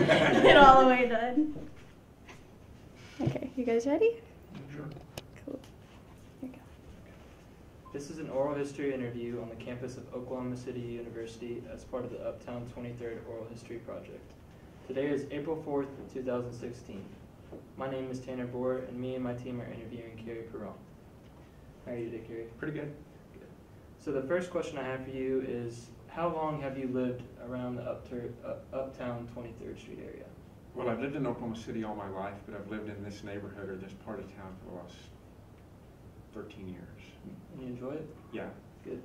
it all the way done. Okay, you guys ready? Sure. Cool. Here you go. This is an oral history interview on the campus of Oklahoma City University as part of the Uptown 23rd Oral History Project. Today is April 4th, 2016. My name is Tanner Boer, and me and my team are interviewing Cary Pirrong. How are you today, Cary? Pretty good. Good. So the first question I have for you is, how long have you lived around the Uptown 23rd Street area? Well, I've lived in Oklahoma City all my life, but I've lived in this neighborhood or this part of town for the last 13 years. You enjoy it? Yeah. Good.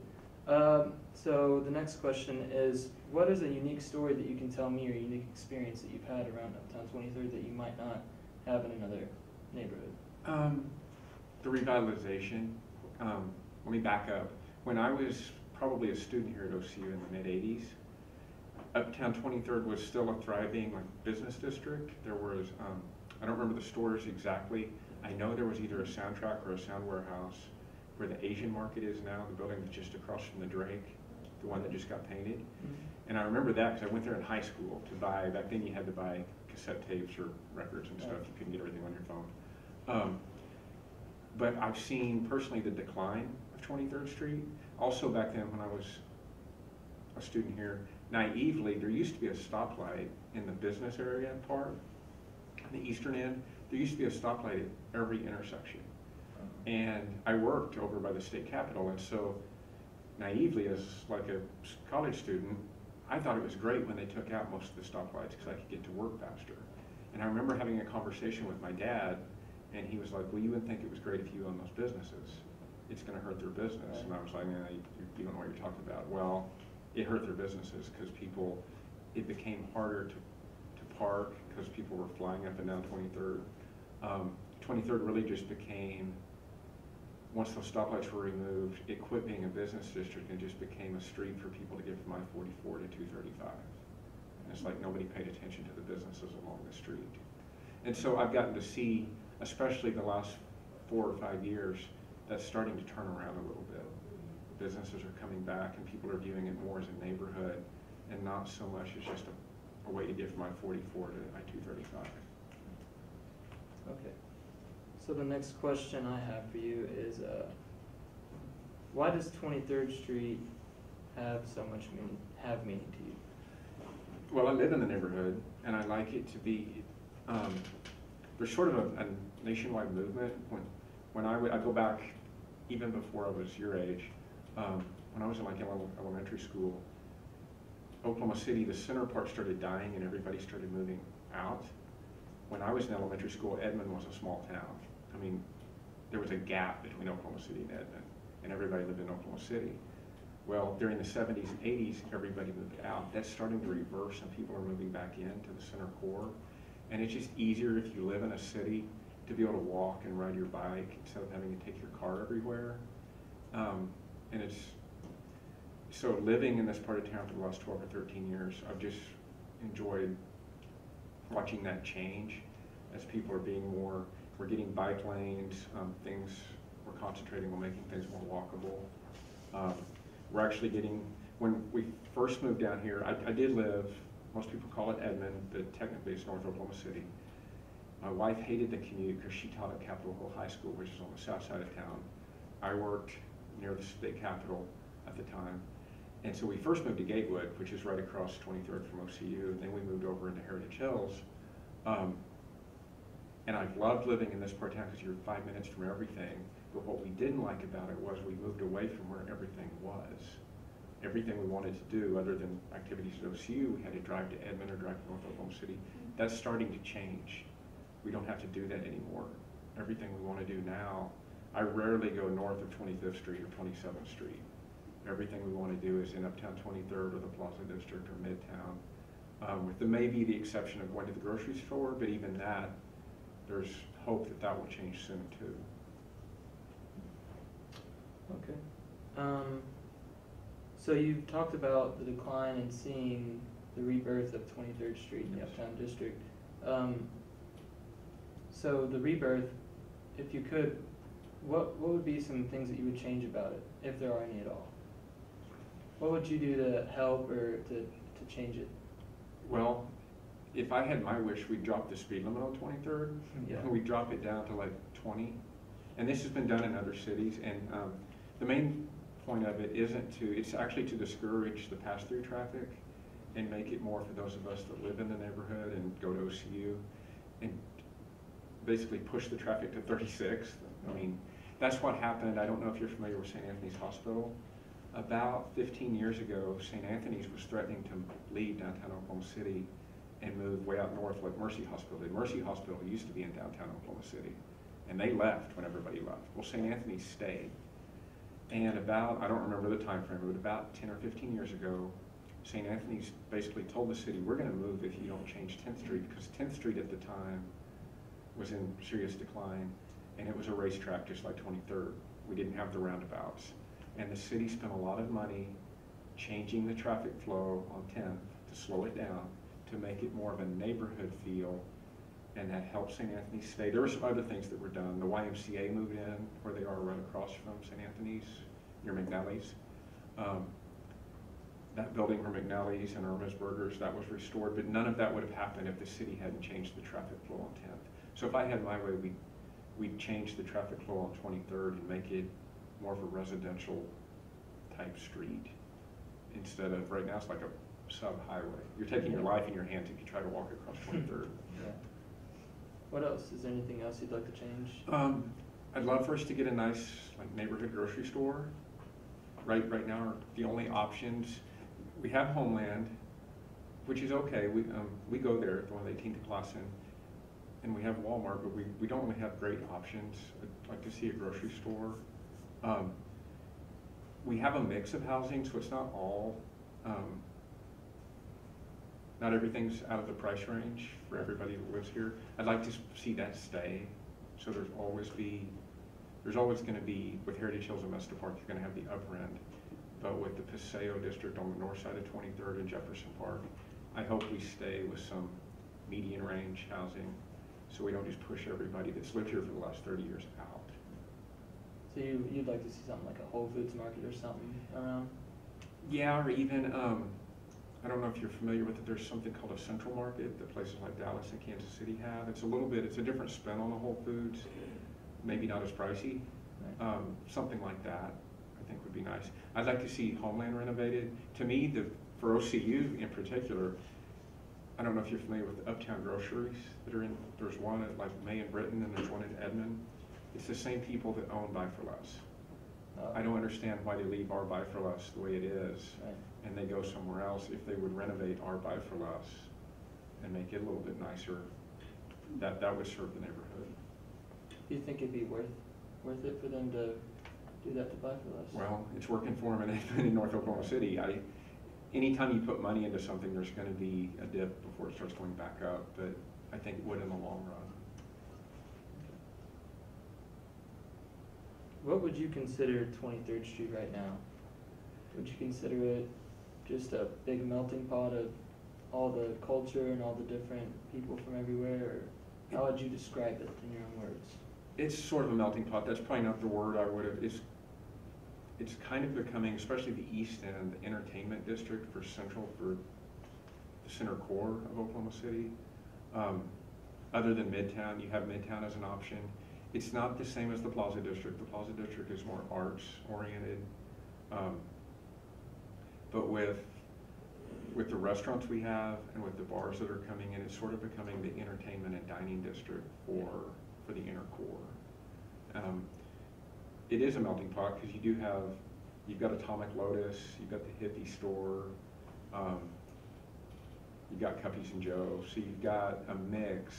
So the next question is, what is a unique story that you can tell me or a unique experience that you've had around Uptown 23rd that you might not have in another neighborhood? The revitalization. Let me back up. When I was probably a student here at OCU in the mid-'80s, Uptown 23rd was still a thriving business district. There was, I don't remember the stores exactly. I know there was either a Soundtrack or a Sound Warehouse where the Asian market is now, the building that's just across from the Drake, the one that just got painted. Mm-hmm. And I remember that because I went there in high school to buy, back then you had to buy cassette tapes or records and stuff. You couldn't get everything on your phone. But I've seen personally the decline of 23rd Street. Also back then when I was a student here, naively, there used to be a stoplight in the business area part, on the eastern end. There used to be a stoplight at every intersection. And I worked over by the state capitol, and so naively, as like a college student, I thought it was great when they took out most of the stoplights because I could get to work faster. And I remember having a conversation with my dad, and he was like, well, you wouldn't think it was great if you own those businesses. It's going to hurt their business. Right. And I was like, nah, you don't know what you're talking about. Well, it hurt their businesses because it became harder to park because people were flying up and down 23rd. 23rd really just became, once those stoplights were removed, it quit being a business district and just became a street for people to get from I-44 to 235. And it's like nobody paid attention to the businesses along the street. And so I've gotten to see, especially the last 4 or 5 years, that's starting to turn around a little bit. Businesses are coming back and people are viewing it more as a neighborhood and not so much as just a way to get from I-44 to I-235. Okay. So the next question I have for you is, why does 23rd Street have so much meaning to you? Well, I live in the neighborhood and I like it to be, there's sort of a nationwide movement. When I go back even before I was your age, when I was in elementary school, Oklahoma City, the center part started dying and everybody started moving out. When I was in elementary school, Edmond was a small town. I mean, there was a gap between Oklahoma City and Edmond, and everybody lived in Oklahoma City. Well, during the 70s and 80s, everybody moved out. That's starting to reverse, and people are moving back into the center core. And it's just easier if you live in a city to be able to walk and ride your bike instead of having to take your car everywhere. And it's, so living in this part of town for the last 12 or 13 years, I've just enjoyed watching that change as people are being more, we're getting bike lanes, we're concentrating on making things more walkable. We're actually getting, when we first moved down here, I did live, most people call it Edmond, but technically it's North Oklahoma City. My wife hated the commute because she taught at Capitol Hill High School, which is on the south side of town. I worked near the state capitol at the time. And so we first moved to Gatewood, which is right across 23rd from OCU, and then we moved over into Heritage Hills. And I've loved living in this part of town because you're 5 minutes from everything. But what we didn't like about it was we moved away from where everything was. Everything we wanted to do, other than activities at OCU, we had to drive to Edmond or drive to North Oklahoma City. That's starting to change. We don't have to do that anymore. Everything we want to do now, I rarely go north of 25th Street or 27th Street. Everything we want to do is in Uptown 23rd or the Plaza District or Midtown, with maybe the exception of going to the grocery store, but even that, there's hope that that will change soon too. Okay. So you've talked about the decline and seeing the rebirth of 23rd Street in the Uptown District. So the rebirth, if you could, what would be some things that you would change about it, if there are any at all? What would you do to help or to change it? Well, if I had my wish, we'd drop the speed limit on 23rd. Yeah. We'd drop it down to like 20. And this has been done in other cities. And the main point of it isn't to, it's actually to discourage the pass-through traffic and make it more for those of us that live in the neighborhood and go to OCU, and basically push the traffic to 36th. I mean, that's what happened. I don't know if you're familiar with St. Anthony's Hospital. About 15 years ago, St. Anthony's was threatening to leave downtown Oklahoma City and move way out north like Mercy Hospital did. Mercy Hospital used to be in downtown Oklahoma City, and they left when everybody left. Well, St. Anthony's stayed. And about, I don't remember the time frame, but about 10 or 15 years ago, St. Anthony's basically told the city, we're going to move if you don't change 10th Street, because 10th Street at the time was in serious decline, and it was a racetrack just like 23rd. We didn't have the roundabouts. And the city spent a lot of money changing the traffic flow on 10th to slow it down, to make it more of a neighborhood feel, and that helped St. Anthony's stay. There were some other things that were done. The YMCA moved in where they are right across from St. Anthony's, near McNally's. That building where McNally's and Irma's Burgers, that was restored, but none of that would have happened if the city hadn't changed the traffic flow on 10th. So if I had my way, we'd change the traffic flow on 23rd and make it more of a residential type street instead of, right now it's like a sub-highway. You're taking your life in your hands if you try to walk across 23rd. Yeah. What else? Is there anything else you'd like to change? I'd love for us to get a nice like neighborhood grocery store. Right now, the only options, we have Homeland, which is okay. We go there, the one at 18th and Clausen, and we have Walmart, but we don't really have great options. I'd like to see a grocery store. We have a mix of housing, so it's not all, not everything's out of the price range for everybody that lives here. I'd like to see that stay. So there's always going to be, with Heritage Hills and Mesta Park, you're going to have the upper end. But with the Paseo district on the north side of 23rd and Jefferson Park, I hope we stay with some median range housing, so we don't just push everybody that's lived here for the last 30 years out. So you'd like to see something like a Whole Foods market or something around? Yeah, or even, I don't know if you're familiar with it, there's something called a central market that places like Dallas and Kansas City have. It's a different spin on the Whole Foods, maybe not as pricey. Right. Something like that I think would be nice. I'd like to see Homeland renovated. To me, for OCU in particular, I don't know if you're familiar with the Uptown groceries that are in, there's one at like May and Britain and there's one in Edmond. It's the same people that own Buy for Less. I don't understand why they leave our Buy for Less the way it is, Right. and they go somewhere else. If they would renovate our Buy for Less and make it a little bit nicer, that would serve the neighborhood. Do you think it'd be worth it for them to do that to Buy for Less? Well, it's working for them in North Oklahoma City. Anytime you put money into something, there's going to be a dip before it starts going back up, but I think it would in the long run. What would you consider 23rd Street right now? Would you consider it just a big melting pot of all the culture and all the different people from everywhere, or how would you describe it in your own words? It's sort of a melting pot. That's probably not the word I would have. It's kind of becoming, especially the East End, the entertainment district for the center core of Oklahoma City. Other than Midtown, you have Midtown as an option. It's not the same as the Plaza District. The Plaza District is more arts oriented. But with the restaurants we have and with the bars that are coming in, it's sort of becoming the entertainment and dining district for the inner core. It is a melting pot because you've got Atomic Lotus, you've got the hippie store, you've got Cuppy's and Joe, so you've got a mix,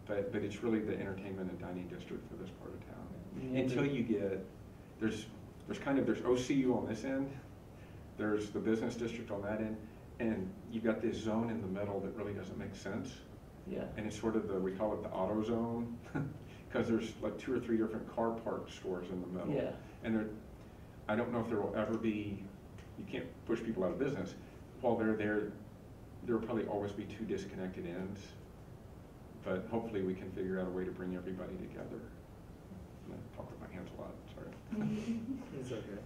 but it's really the entertainment and dining district for this part of town. Until you get, there's OCU on this end, there's the business district on that end, and you've got this zone in the middle that really doesn't make sense. Yeah. And it's sort of we call it the auto zone, because there's like 2 or 3 different car park stores in the middle. Yeah. And I don't know if there will ever be, you can't push people out of business. While they're there, there will probably always be 2 disconnected ends, but hopefully we can figure out a way to bring everybody together. I talk with my hands a lot, sorry. It's okay.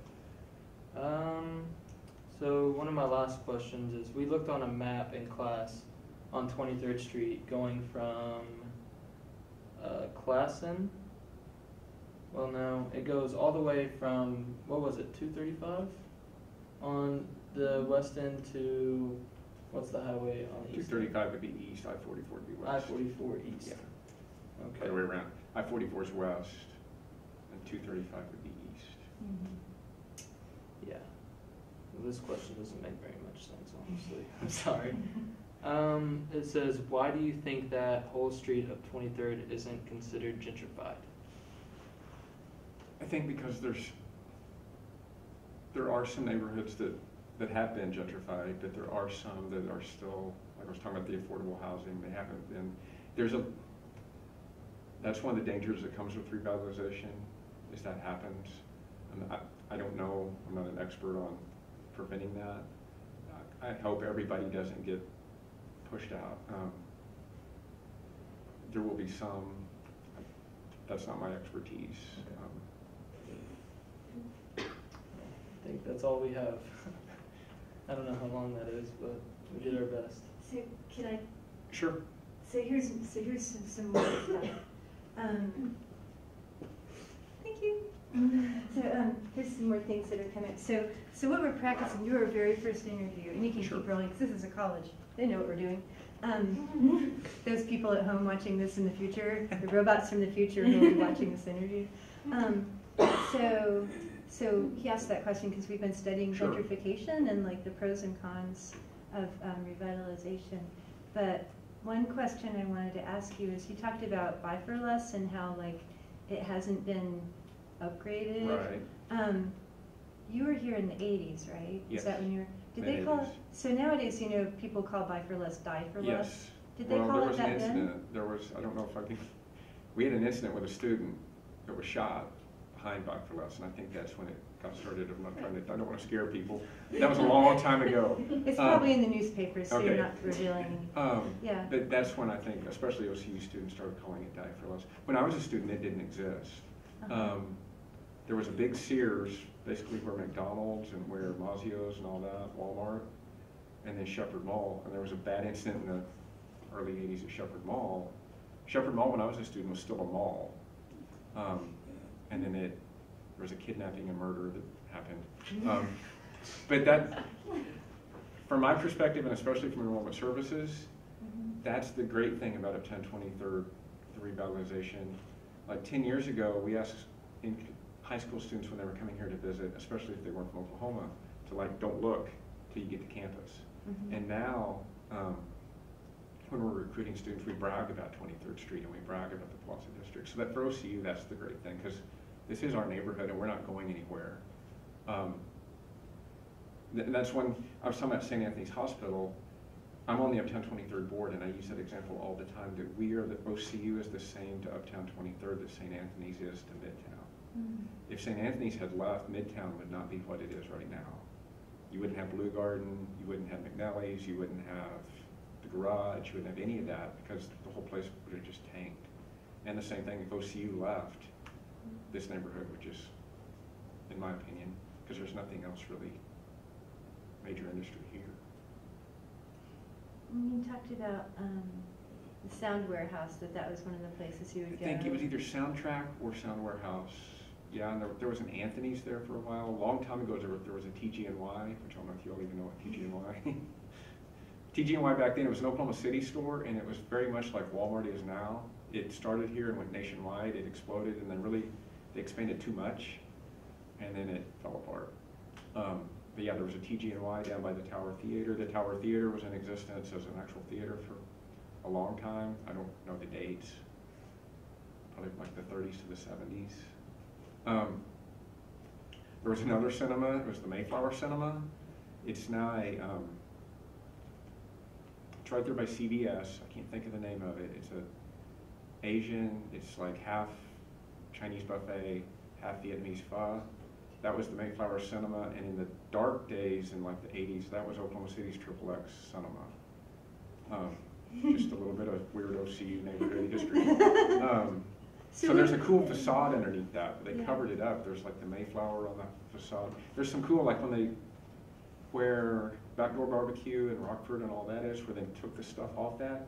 So one of my last questions is, we looked on a map in class on 23rd Street going from Classen. Well, no, it goes all the way from, what was it, 235 on the west end to, what's the highway on the east? 235 would be east, I-44 would be west. I-44 east. Yeah. Okay. Other way around. I-44 is west, and 235 would be east. Yeah. Well, this question doesn't make very much sense, honestly. I'm sorry. It says, why do you think that whole street of 23rd isn't considered gentrified? I think because there are some neighborhoods that have been gentrified, but there are some that are still, like I was talking about the affordable housing, they haven't been. That's one of the dangers that comes with revitalization, is that happens. And I don't know, I'm not an expert on preventing that. I hope everybody doesn't get pushed out. There will be some, that's not my expertise. I think that's all we have. I don't know how long that is, but we did our best. So can I? Sure. So here's some more stuff. Thank you. So here's some more things that are coming. So what we're practicing, your very first interview, and you can keep rolling because this is a college. They know what we're doing. Those people at home watching this in the future, the robots from the future who will be watching this interview. So he asked that question because we've been studying Sure. gentrification and like the pros and cons of revitalization. But one question I wanted to ask you is, you talked about Buy for Less and how like it hasn't been upgraded. Right. You were here in the 80s, right? Yes. Is that when you were? Did they call it? So nowadays, you know, people call Buy for Less Die for Less. Yes. Did they call it that then? There was an incident. There was, I don't know if I can, we had an incident with a student that was shot behind Buy for Less, and I think that's when it got started. I'm not trying to, I don't want to scare people. That was a long time ago. It's probably in the newspapers, so okay. you're not revealing anything. Yeah. But that's when I think, especially OCU students, started calling it Die for Less. When I was a student, it didn't exist. There was a big Sears, basically where McDonald's and where Mazio's and all that, Walmart, and then Shepherd Mall. And there was a bad incident in the early 80s at Shepherd Mall. Shepherd Mall, when I was a student, was still a mall. And then there was a kidnapping and murder that happened. But that, from my perspective, and especially from enrollment services, that's the great thing about Uptown 23rd, the revitalization. Like 10 years ago, we asked high school students when they were coming here to visit, especially if they weren't from Oklahoma, to like, don't look till you get to campus. And now, when we're recruiting students, we brag about 23rd Street and we brag about the Plaza District. So that for OCU, that's the great thing, because this is our neighborhood and we're not going anywhere. And that's when I was talking about St. Anthony's Hospital. I'm on the Uptown 23rd board, and I use that example all the time, that we are, the OCU is the same to Uptown 23rd that St. Anthony's is to Midtown. If St. Anthony's had left, Midtown would not be what it is right now. You wouldn't have Blue Garden, you wouldn't have McNally's, you wouldn't have the garage, you wouldn't have any of that, because the whole place would have just tanked. And the same thing, if OCU left, this neighborhood would just, in my opinion, because there's nothing else really major industry here. You talked about the Sound Warehouse, that was one of the places you would go. I think it was either Soundtrack or Sound Warehouse. Yeah, and there was an Anthony's there for a while. A long time ago, there was a TG&Y, which I don't know if you all even know what TG&Y. TG&Y back then, it was an Oklahoma City store, and it was very much like Walmart is now. It started here and went nationwide. It exploded, and then really they expanded too much, and then it fell apart. But yeah, there was a TG&Y down by the Tower Theater. The Tower Theater was in existence as an actual theater for a long time. I don't know the dates, probably like the 30s to the 70s. There was another cinema. It was the Mayflower Cinema. It's now a, it's right there by CVS. I can't think of the name of it. It's a Asian, it's like half Chinese buffet, half Vietnamese pho. That was the Mayflower Cinema, and in the dark days in like the 80s, that was Oklahoma City's XXX Cinema. Just a little bit of weird OCU neighborhood history. So there's a cool facade underneath that. They covered it up. There's like the Mayflower on the facade. There's some cool, like when they, where Backdoor Barbecue in Rockford and all that is, where they took the stuff off that,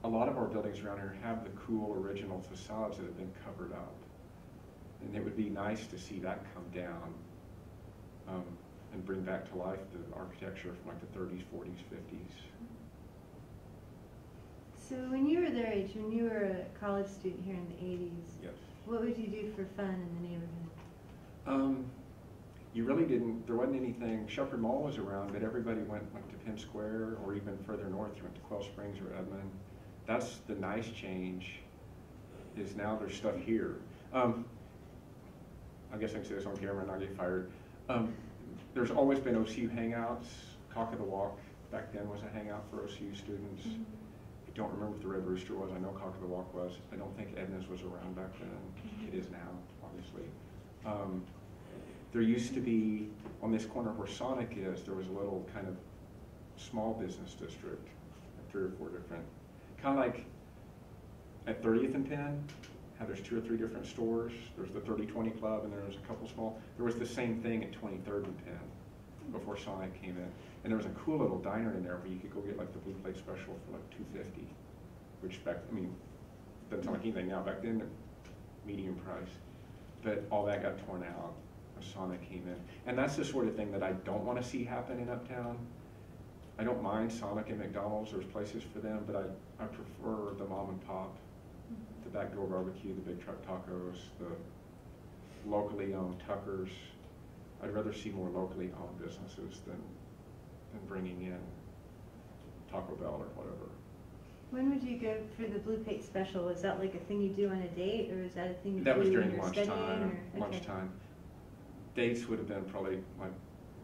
a lot of our buildings around here have the cool original facades that have been covered up. And it would be nice to see that come down and bring back to life the architecture from like the 30s, 40s, 50s. So when you were their age, when you were a college student here in the 80s, Yes. what would you do for fun in the neighborhood? You really didn't, there wasn't anything, Shepherd Mall was around, but everybody went like to Penn Square, or even further north, you went to Quail Springs or Edmond. That's the nice change, is now there's stuff here. I guess I can say this on camera and not get fired. There's always been OCU hangouts. Cock of the Walk back then was a hangout for OCU students. I don't remember if the Red Rooster was. I know Cock of the Walk was. I don't think Edna's was around back then. It is now, obviously. There used to be, on this corner where Sonic is, there was a little kind of small business district, 3 or 4 different, kind of like at 30th and Penn, how there's 2 or 3 different stores. There's the 3020 Club, and there's a couple small. There was the same thing at 23rd and Penn before Sonic came in. And there was a cool little diner in there where you could go get like the blue plate special for like $2.50, which back, I mean, doesn't sound like anything now. Back then, medium price. But all that got torn out when Sonic came in. And that's the sort of thing that I don't want to see happen in Uptown. I don't mind Sonic and McDonald's, there's places for them, but I prefer the mom and pop, the Backdoor Barbecue, the Big Truck Tacos, the locally owned Tuckers. I'd rather see more locally owned businesses than bringing in Taco Bell or whatever. When would you go for the blue plate special? Is that like a thing you do on a date, or is that a thing you That do was when during you're lunchtime. studying? Or? Lunchtime. Dates would have been probably like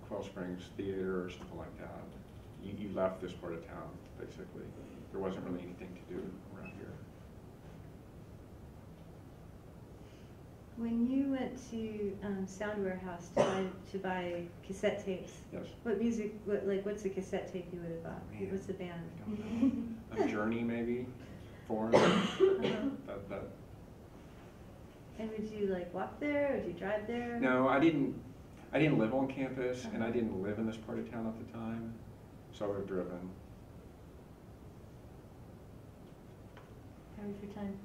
Quail Springs Theater or something like that. You left this part of town, basically. There wasn't really anything to do around here. When you went to Sound Warehouse to buy cassette tapes, Yes. what music? What's the cassette tape you would have bought? Man, What's the band? I don't know. A Journey, maybe. Foreign. that. And would you like walk there, or would you drive there? No, I didn't live on campus, and I didn't live in this part of town at the time, so I would have driven. How was your time?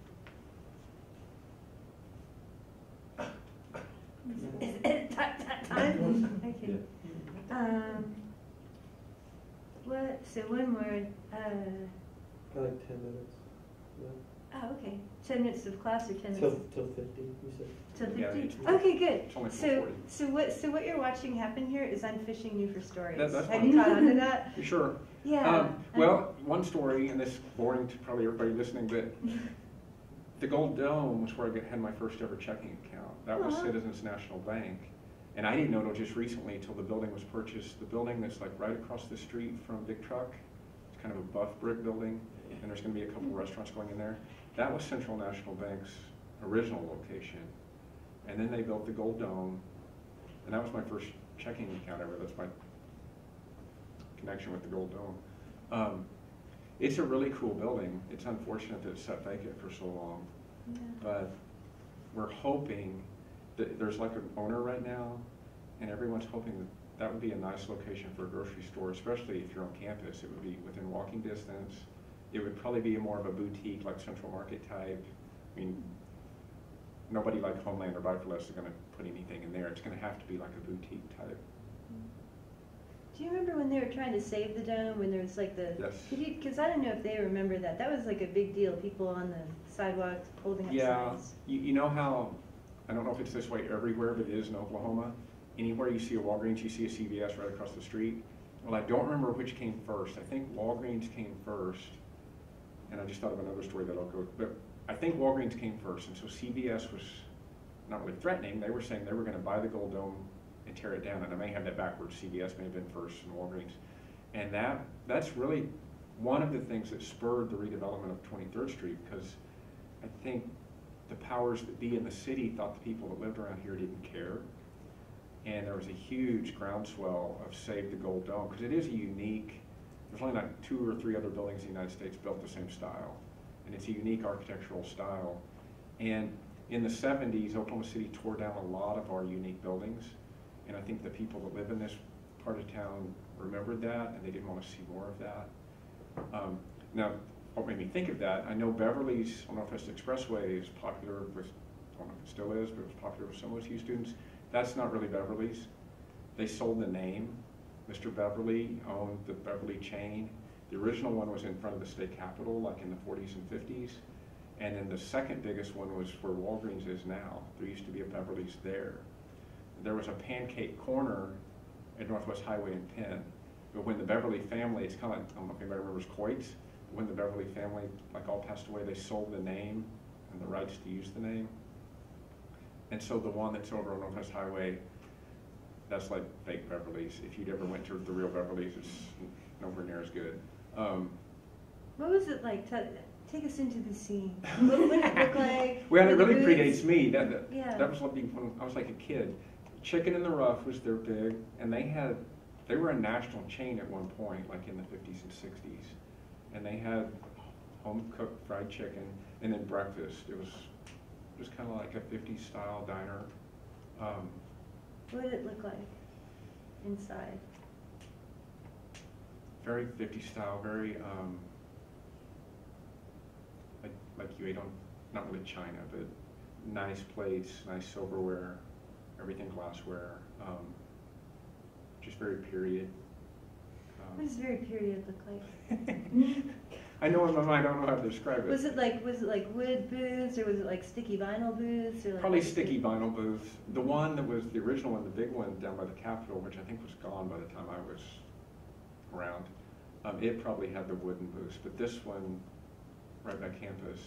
Is it time? Okay. What? So one word. Like 10 minutes. Yeah. Oh, okay. 10 minutes of class or 10 Till minutes? 50, you said. Till Yeah, 50? it's- Okay, good. It's only So, 4:40. so what you're watching happen here is I'm fishing you for stories. That's Have fine. you caught on to that? You sure? Yeah. Well, one story, and this is boring to probably everybody listening, but the Gold Dome was where I had my first ever checking account. That was Citizens National Bank. And I didn't know until just recently, until the building was purchased. The building that's like right across the street from Big Truck, it's kind of a buff brick building, and there's going to be a couple restaurants going in there. That was Central National Bank's original location. And then they built the Gold Dome, and that was my first checking account ever. That's my connection with the Gold Dome. It's a really cool building. It's unfortunate that it's sat vacant for so long, Yeah. but we're hoping that there's like an owner right now, and everyone's hoping that that would be a nice location for a grocery store, especially if you're on campus. It would be within walking distance. It would probably be more of a boutique, like Central Market type. I mean, nobody like Homeland or Buy for Less is going to put anything in there. It's going to have to be like a boutique type. Do you remember when they were trying to save the dome, when there was like the... Yes. Because I don't know if they remember that. That was like a big deal, people on the sidewalks holding up Yeah, signs. you know how, I don't know if it's this way everywhere, but it is in Oklahoma. Anywhere you see a Walgreens, you see a CVS right across the street. Well, I don't remember which came first. I think Walgreens came first, and I just thought of another story that I'll go, but I think Walgreens came first, and so CVS was not really threatening. They were saying they were going to buy the Gold Dome and tear it down, and I may have that backwards. CVS may have been first and Walgreens. And that's really one of the things that spurred the redevelopment of 23rd Street, because I think the powers that be in the city thought the people that lived around here didn't care. And there was a huge groundswell of Save the Gold Dome, because it is a unique, there's only like 2 or 3 other buildings in the United States built the same style. And it's a unique architectural style. And in the 70s, Oklahoma City tore down a lot of our unique buildings. And I think the people that live in this part of town remembered that, and they didn't want to see more of that. Now, what made me think of that, I know Beverly's on Northwest Expressway is popular with, I don't know if it still is, but it was popular with some OSU students. That's not really Beverly's. They sold the name. Mr. Beverly owned the Beverly chain. The original one was in front of the state capitol, like in the 40s and 50s. And then the second biggest one was where Walgreens is now. There used to be a Beverly's there. There was a Pancake Corner at Northwest Highway and Penn. But when the Beverly family, it's kind of like, I don't know if anybody remembers Coit's, but when the Beverly family like all passed away, they sold the name and the rights to use the name. And so the one that's over on Northwest Highway, that's like fake Beverly's. If you'd ever went to the real Beverly's, it's nowhere near as good. What was it like? Take us into the scene. What did it look like? Well, it really booths? predates me. That Yeah. was like when I was like a kid. Chicken in the Rough was their big, and they were a national chain at one point, like in the 50s and 60s. And they had home-cooked fried chicken, and then breakfast. It was just kind of like a 50s style diner. What did it look like inside? Very 50s style, very like you ate on, not really China, but nice plates, nice silverware, everything glassware, just very period. What does very period look like? I know in my mind, I don't know how to describe it. Was it like wood booths, or was it like sticky vinyl booths, or like Probably sticky vinyl booths. The one that was the original one, the big one down by the Capitol, which I think was gone by the time I was around, it probably had the wooden booths. But this one, right by campus,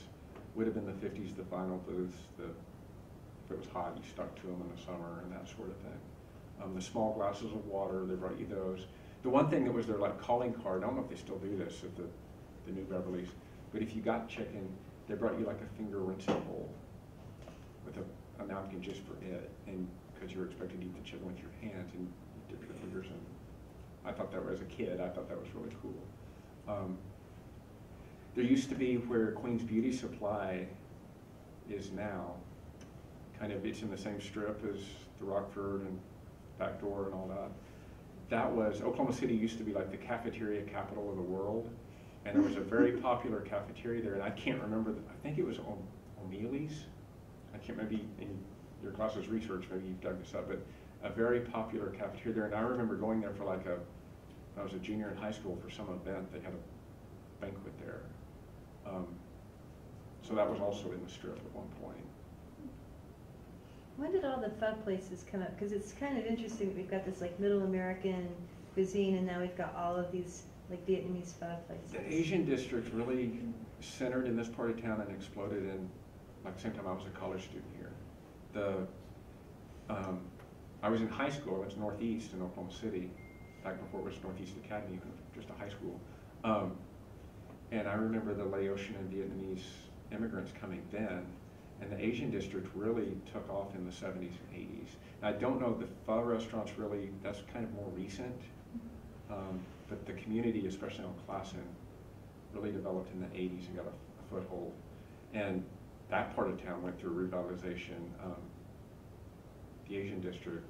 would have been the 50s, the vinyl booths. If it was hot, you stuck to them in the summer and that sort of thing. The small glasses of water, they brought you those. The one thing that was their like calling card, I don't know if they still do this at the New Beverly's, but if you got chicken, they brought you like a finger rinsing bowl with a napkin just for it, and because you were expected to eat the chicken with your hands and you dip your fingers in. I thought that as a kid, I thought that was really cool. There used to be where Queen's Beauty Supply is now, kind of, it's in the same strip as the Rockford and Backdoor and all that. That was, Oklahoma City used to be like the cafeteria capital of the world. And there was a very popular cafeteria there, and I can't remember, I think it was O'Mealy's. I can't, maybe in your class's research, maybe you've dug this up, but a very popular cafeteria there. And I remember going there for like when I was a junior in high school for some event, they had a banquet there. So that was also in the strip at one point. When did all the pho places come up? Because it's kind of interesting that we've got this like Middle American cuisine, and now we've got all of these like Vietnamese pho places. The Asian district really centered in this part of town and exploded in, like the same time I was a college student here. I was in high school, I went to Northeast in Oklahoma City, back before it was Northeast Academy, just a high school. And I remember the Laotian and Vietnamese immigrants coming then, and the Asian district really took off in the 70s and 80s. Now, I don't know, the pho restaurants really, that's kind of more recent, but the community, especially on Classen, really developed in the 80s and got a foothold. And that part of town went through revitalization. The Asian district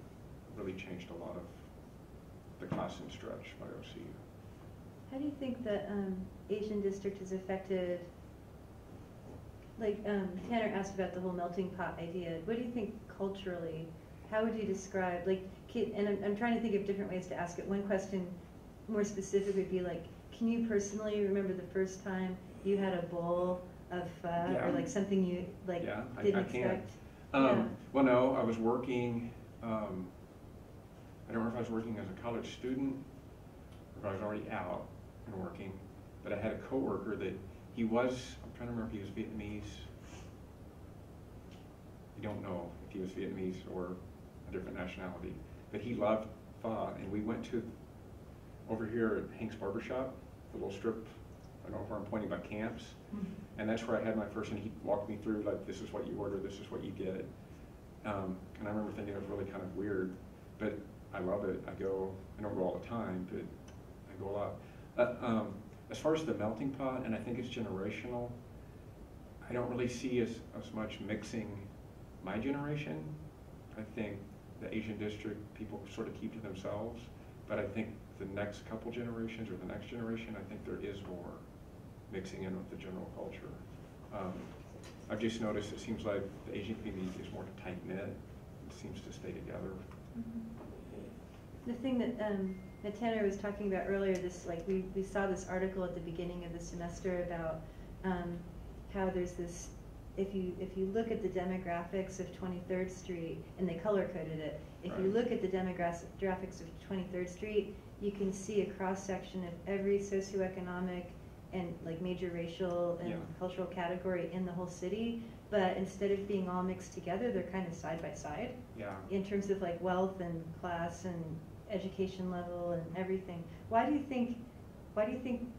really changed a lot of the Classen stretch by OCU. How do you think the Asian district has affected, like Tanner asked about the whole melting pot idea, what do you think culturally, how would you describe, like, and I'm trying to think of different ways to ask it. One question more specific would be like, can you personally remember the first time you had a bowl of pho, or like something you like didn't expect? Well, no, I was working, I don't remember if I was working as a college student or if I was already out and working, but I had a coworker that he was, I'm trying to remember if he was Vietnamese. I don't know if he was Vietnamese or a different nationality, but he loved pho, and we went to, over here at Hank's Barbershop, the little strip, I don't know where I'm pointing, by camps, and that's where I had my first, and he walked me through, like, this is what you order, this is what you get. And I remember thinking it was really kind of weird, but I love it. I don't go all the time, but I go a lot. As far as the melting pot, and I think it's generational, I don't really see as much mixing my generation. I think the Asian district, people sort of keep to themselves, but I think the next couple generations or the next generation, I think there is more mixing in with the general culture. I've just noticed it seems like the Asian community is more tight-knit. It seems to stay together. The thing that Tanner was talking about earlier, this like we saw this article at the beginning of the semester about how there's this, if you look at the demographics of 23rd Street, and they color-coded it, if you look at the demographics of 23rd Street, you can see a cross-section of every socioeconomic and like major racial and cultural category in the whole city, but instead of being all mixed together, they're kind of side by side. Yeah. In terms of like wealth and class and education level and everything. Why do you think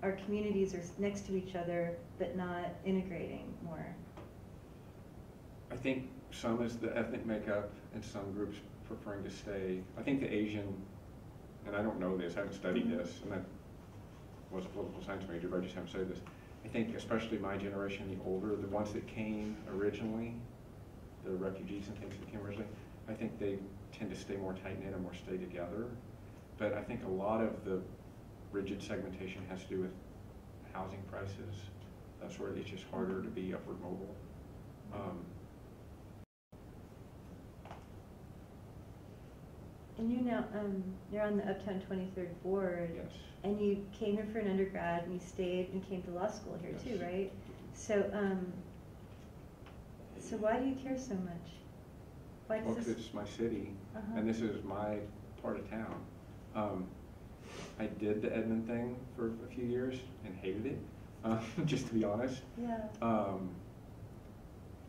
our communities are next to each other but not integrating more? I think some is the ethnic makeup and some groups preferring to stay. I think the Asian, and I don't know this, I haven't studied this, and I was a political science major, but I just haven't studied this. I think especially my generation, the older, the ones that came originally, the refugees and things that came originally, I think they tend to stay more tight-knit and more stay together. But I think a lot of the rigid segmentation has to do with housing prices. That's where it's just harder to be upward mobile. And you now, you're on the Uptown 23rd board. Yes. And you came here for an undergrad, and you stayed and came to law school here Yes. too, right? So, so why do you care so much? Why does Well, this? 'cause it's my city, and this is my part of town. I did the Edmond thing for a few years and hated it, just to be honest. Yeah.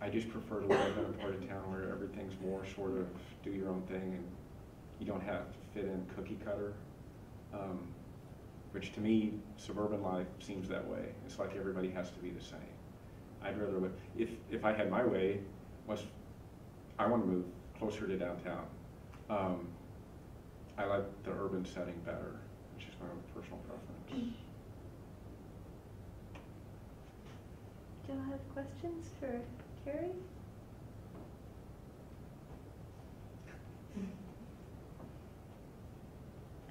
I just prefer to live in a part of town where everything's more sort of do your own thing and you don't have to fit in cookie cutter, which to me, suburban life seems that way. It's like everybody has to be the same. I'd rather live, if I had my way, I want to move closer to downtown. I like the urban setting better, which is my own personal preference. Do y'all have questions for Cary?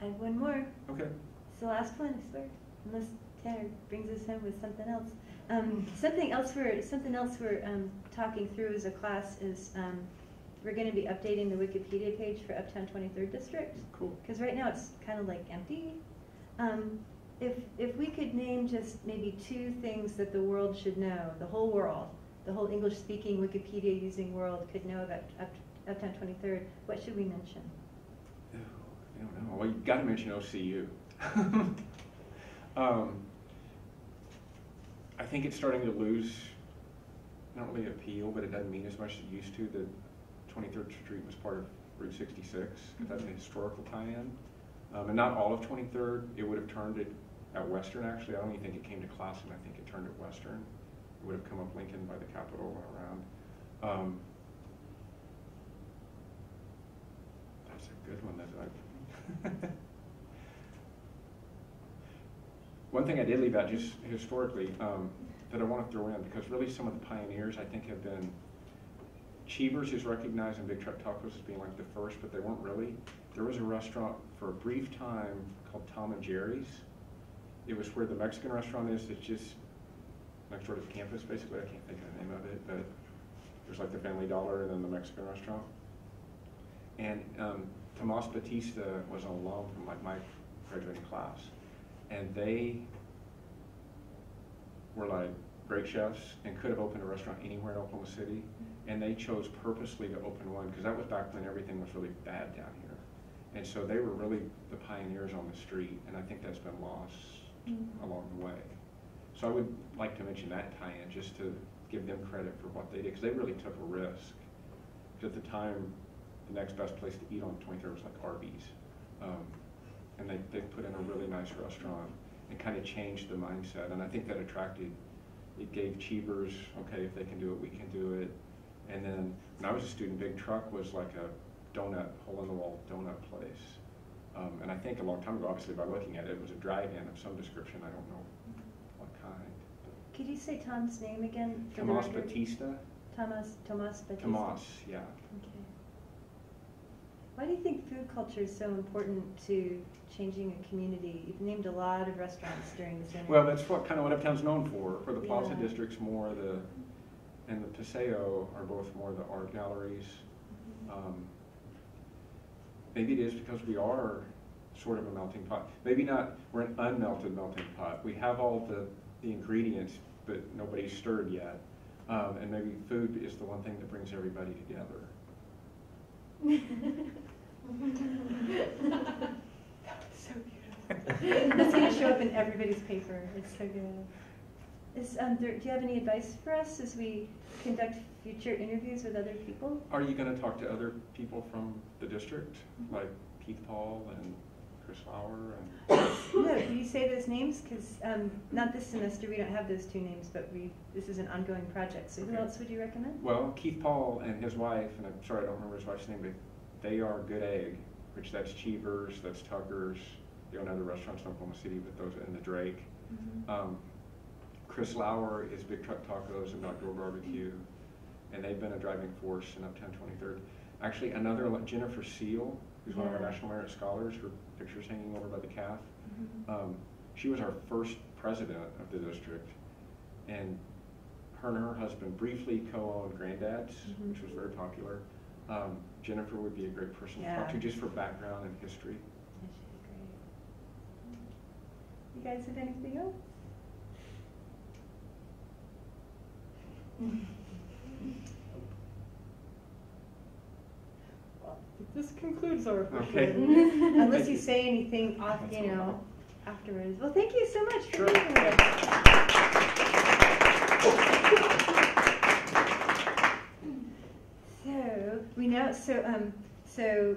I have one more. Okay. It's the last one, I swear, unless Tanner brings us home with something else. Something else we're talking through as a class is we're going to be updating the Wikipedia page for Uptown 23rd District. Cool. Because right now it's kind of like empty. If we could name just maybe 2 things that the world should know, the whole world, the whole English-speaking Wikipedia-using world could know about Uptown 23rd, what should we mention? Oh, I don't know. Well, you've got to mention OCU. I think it's starting to lose, not really appeal, but it doesn't mean as much as it used to. That 23rd Street was part of Route 66, because that's a historical tie-in. And not all of 23rd, it would have turned it at Western, actually. I don't even think it came to Classen, I think it turned at Western. It would have come up Lincoln by the Capitol and around. That's a good one. One thing I did leave out, just historically, that I want to throw in, because really some of the pioneers, I think, have been, Cheevers is recognized in Big Truck Tacos as being like the first, but they weren't really. There was a restaurant for a brief time called Tom and Jerry's. It was where the Mexican restaurant is. It's just next door to the campus, basically. I can't think of the name of it, but there's like the Family Dollar and then the Mexican restaurant. And Tomas Batista was an alum from like my graduating class. And they were like great chefs and could have opened a restaurant anywhere in Oklahoma City. And they chose purposely to open one because that was back when everything was really bad down here. And so they were really the pioneers on the street, and I think that's been lost along the way. So I would like to mention that tie-in just to give them credit for what they did, because they really took a risk. Because at the time, the next best place to eat on 23rd was like Arby's. And they put in a really nice restaurant and kind of changed the mindset. And I think that it gave Cheevers, okay, if they can do it, we can do it. And then when I was a student, Big Truck was like a hole-in-the-wall donut place. And I think a long time ago, obviously by looking at it, it was a drive-in of some description. I don't know what kind. Could you say Tom's name again? For Tomas the record? Batista. Tomas Batista. Tomas, yeah. Okay. Why do you think food culture is so important to changing a community? You've named a lot of restaurants during this interview. Well, that's what kind of what Uptown's known for the Plaza Yeah. District's more and the Paseo are both more the art galleries. Maybe it is because we are sort of a melting pot. Maybe not, we're an unmelted melting pot. We have all the ingredients, but nobody's stirred yet. And maybe food is the one thing that brings everybody together. So beautiful. That's going to show up in everybody's paper. It's so good. Do you have any advice for us as we conduct future interviews with other people? Are you going to talk to other people from the district, like Keith Paul and Chris Lauer? And No, can you say those names? Because not this semester, we don't have those two names, but this is an ongoing project. So who else would you recommend? Well, Keith Paul and his wife, and I'm sorry I don't remember his wife's name, but they are Good Egg, which that's Cheevers, that's Tucker's. They own other restaurants in Oklahoma City, but those are in the Drake. Chris Lauer is Big Truck Tacos and Outdoor Barbecue, and they've been a driving force in Uptown 23rd. Actually, Jennifer Seal, who's one of our National Merit Scholars, her picture's hanging over by the calf. She was our first president of the district, and her husband briefly co-owned Granddad's, which was very popular. Jennifer would be a great person to talk to just for background and history. Yeah, she's great. You guys have anything else? Well, this concludes our portion. Unless you say anything off, afterwards. Well, thank you so much for being here. So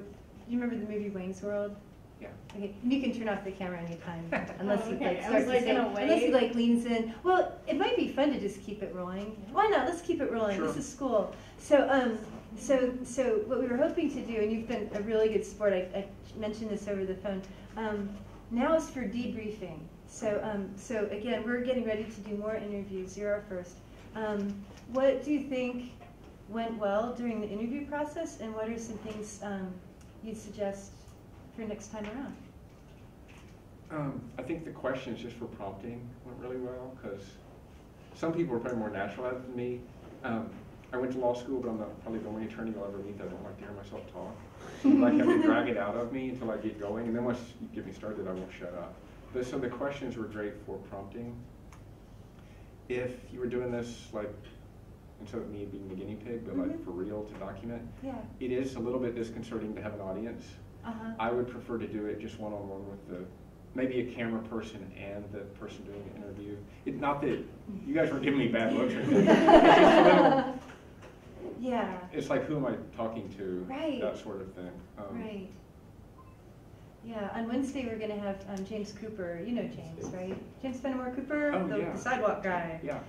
you remember the movie Wayne's World? Yeah. Okay, you can turn off the camera anytime, unless you Okay, start to say, gonna unless he wait. leans in. Well, it might be fun to just keep it rolling. Why not? Let's keep it rolling. Sure. This is school. So so what we were hoping to do, and you've been a really good sport. I mentioned this over the phone. Now is for debriefing. So again, we're getting ready to do more interviews. You're our first. What do you think went well during the interview process, and what are some things you'd suggest for next time around? I think the questions just for prompting went really well, because some people are probably more natural at it than me. I went to law school, but I'm not probably the only attorney you'll ever meet that I don't like to hear myself talk. Like, have to drag it out of me until I get going, and then once you get me started, I won't shut up. But so the questions were great for prompting. If you were doing this, like, instead of me being the guinea pig, but like for real to document, it is a little bit disconcerting to have an audience. I would prefer to do it just one-on-one with maybe a camera person and the person doing the interview. Not that you guys were giving me bad looks or anything. It's just a little, it's like, who am I talking to? Right. That sort of thing. Right. Yeah, on Wednesday we're going to have James Cooper. You know James, right? James Fenimore Cooper, Oh, the sidewalk guy. Yeah.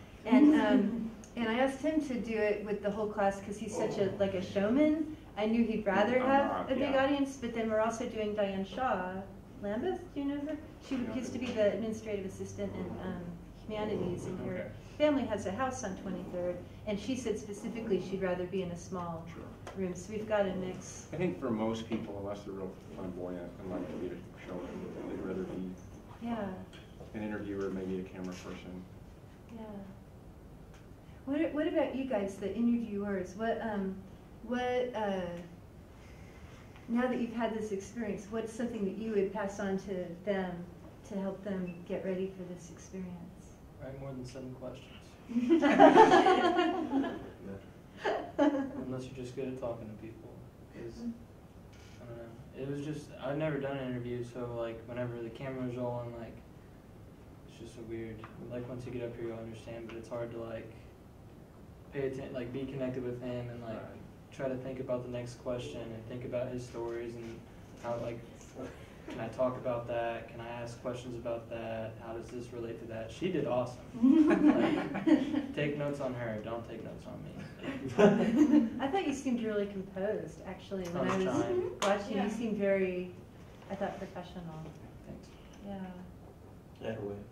And I asked him to do it with the whole class because he's such a showman. I knew he'd rather have a big audience, but then we're also doing Diane Shaw. Lambeth, do you know her? She used to be the administrative assistant in humanities, and her family has a house on 23rd, and she said specifically she'd rather be in a small room, so we've got a mix. I think for most people, unless they're real flamboyant and like to be a showman, they'd rather be an interviewer, maybe a camera person. Yeah. What about you guys, the interviewers? Now that you've had this experience, what's something that you would pass on to them to help them get ready for this experience? Write more than 7 questions. Unless you're just good at talking to people. Because, I don't know. It was just, I've never done an interview, so like whenever the camera was rolling, like, it's just so weird. Like once you get up here, you'll understand, but it's hard to like pay attention, like be connected with him and like try to think about the next question and think about his stories and how, like, can I talk about that? Can I ask questions about that? How does this relate to that? She did awesome. Like, take notes on her, don't take notes on me. I thought you seemed really composed, actually, when I was trying. watching. You seemed very, I thought, professional. Thanks. Yeah. That way.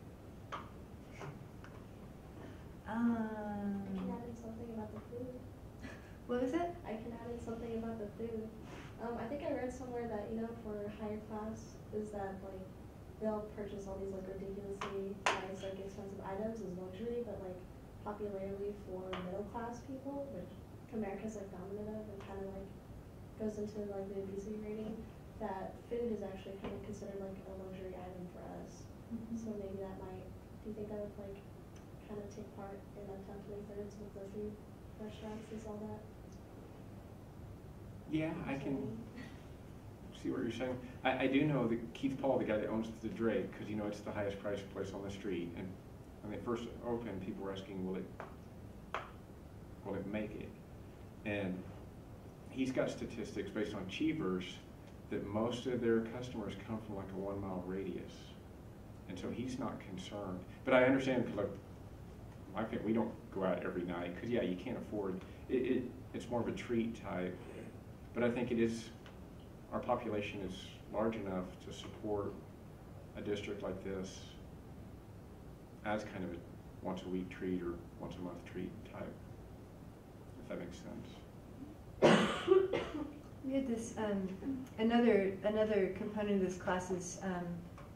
I can add in something about the food. What was it? I can add in something about the food. I think I read somewhere that, you know, for higher class is that like they'll purchase all these like ridiculously nice, like expensive items as luxury, but like popularly for middle class people, which America's like dominant of and kind of like goes into like the obesity rating, that food is actually kind of considered like a luxury item for us. So maybe that might, do you think that would like kind of take part in Uptown 23rds with the food restaurants and all that? Yeah, I can see what you're saying. I do know that Keith Paul, the guy that owns the Drake, because you know it's the highest priced place on the street, and when they first opened, people were asking, will it make it? And he's got statistics based on Cheevers that most of their customers come from like a 1 mile radius. And so he's not concerned. But I understand, because like, we don't go out every night, because yeah, you can't afford, it's more of a treat type. But I think our population is large enough to support a district like this as kind of a once a week treat or once a month treat type, if that makes sense. We had this, another component of this class is,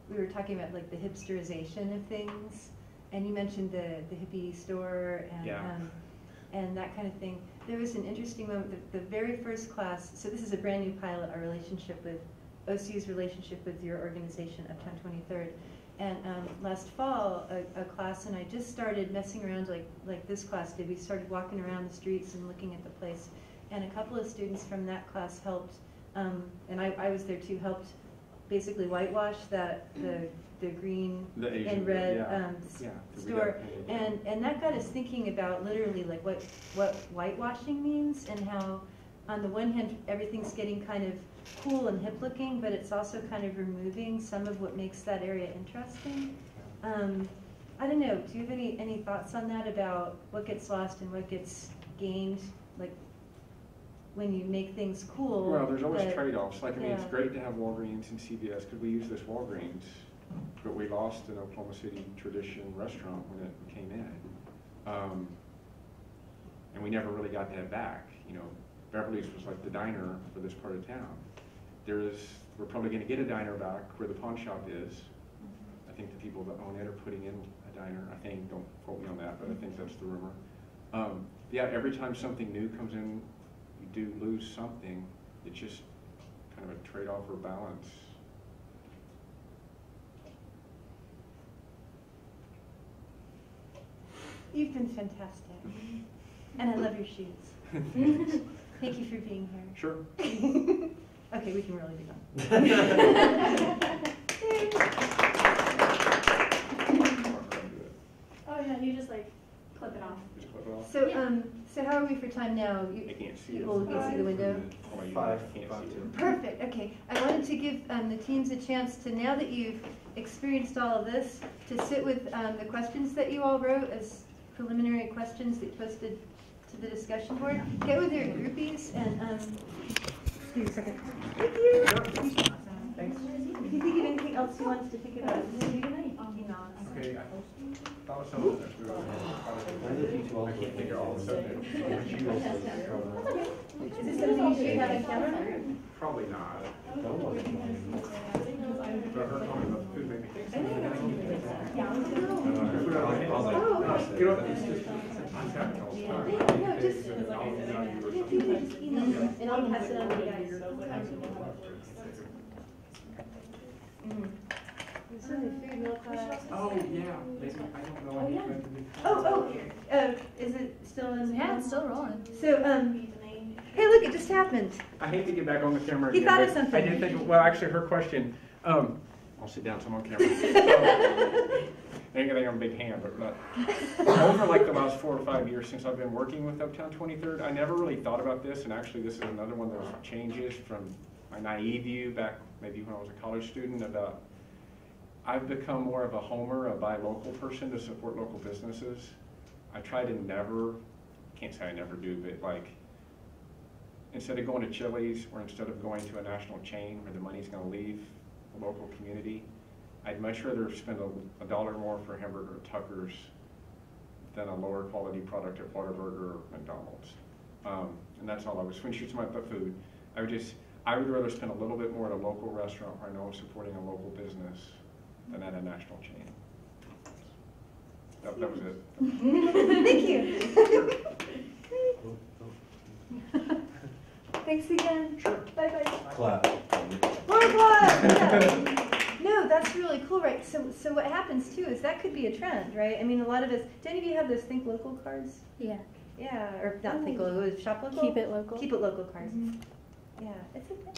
we were talking about like the hipsterization of things, and you mentioned the hippie store and, Yeah. And that kind of thing. There was an interesting moment, the very first class, so this is a brand new pilot, our relationship with, OCU's relationship with your organization, Uptown 23rd. And last fall, a class, and I just started messing around like this class did. We started walking around the streets and looking at the place. And a couple of students from that class helped, and I was there too, helped basically whitewash the green The Asian, and red yeah, store. And that got us thinking about literally like what whitewashing means, and how on the one hand everything's getting kind of cool and hip looking, but it's also kind of removing some of what makes that area interesting. I don't know, do you have any thoughts on that, about what gets lost and what gets gained, like when you make things cool? Well, there's always trade-offs. Like, I mean, yeah. it's great to have Walgreens and CVS because we use this Walgreens, but we lost an Oklahoma City tradition restaurant when it came in. And we never really got that back. You know, Beverly's was like the diner for this part of town. We're probably going to get a diner back where the pawn shop is. I think the people that own it are putting in a diner. I think, don't quote me on that, but I think that's the rumor. Yeah, every time something new comes in, you do lose something. It's just kind of a trade-off or balance. You've been fantastic, and I love your shoes. Thank you for being here. Sure. Okay, we can really be done. Oh yeah, you just like clip it off. Just clip it off. So how are we for time now? I can't see People it. can see the window. Oh, you Five. can't Five, see two. it. Perfect, okay. I wanted to give the teams a chance to, now that you've experienced all of this, to sit with the questions that you all wrote as preliminary questions that you posted to the discussion board. Get with your groupies and, give me a second. Thank you. Thanks. If you think of anything else you want us to think about, Okay, I thought some of this we were I can't figure all of it. Is this something you should have in camera? Probably not. But her comment about the food made me think something. You know, it's just, I'm having all the time. No, just, you can just email me, and I'll pass it on to you guys. So the food middle class. Oh, yeah, maybe, I don't know. Oh, yeah. Is it still in? Yeah, it's still rolling. So, hey, look, it just happened. I hate to get back on the camera He again, thought of but something. I did think, well, actually, her question, I'll sit down so I'm on camera. Anything on a big hand, but not. Over like the last 4 or 5 years since I've been working with Uptown 23rd, I never really thought about this, and actually this is another one of those changes from my naive view back maybe when I was a college student about I've become more of a homer, a buy local person to support local businesses. I try to never, can't say I never do, but like instead of going to Chili's or instead of going to a national chain where the money's going to leave the local community, I'd much rather spend a dollar more for a hamburger at Tucker's than a lower quality product at Whataburger or McDonald's. And that's all I was, when she was talking about the food, I would rather spend a little bit more at a local restaurant where I know I'm supporting a local business than at a national chain. That was it. Thank you. Thanks again. Sure. Bye-bye. Clap. More applause. Yeah. No, that's really cool, right? So what happens too is that could be a trend, right? I mean, a lot of us. Do any of you have those Think Local cards? Yeah. Yeah, or not Think Local, Shop Local. Keep it local. Keep it local cards. Yeah, it's a thing.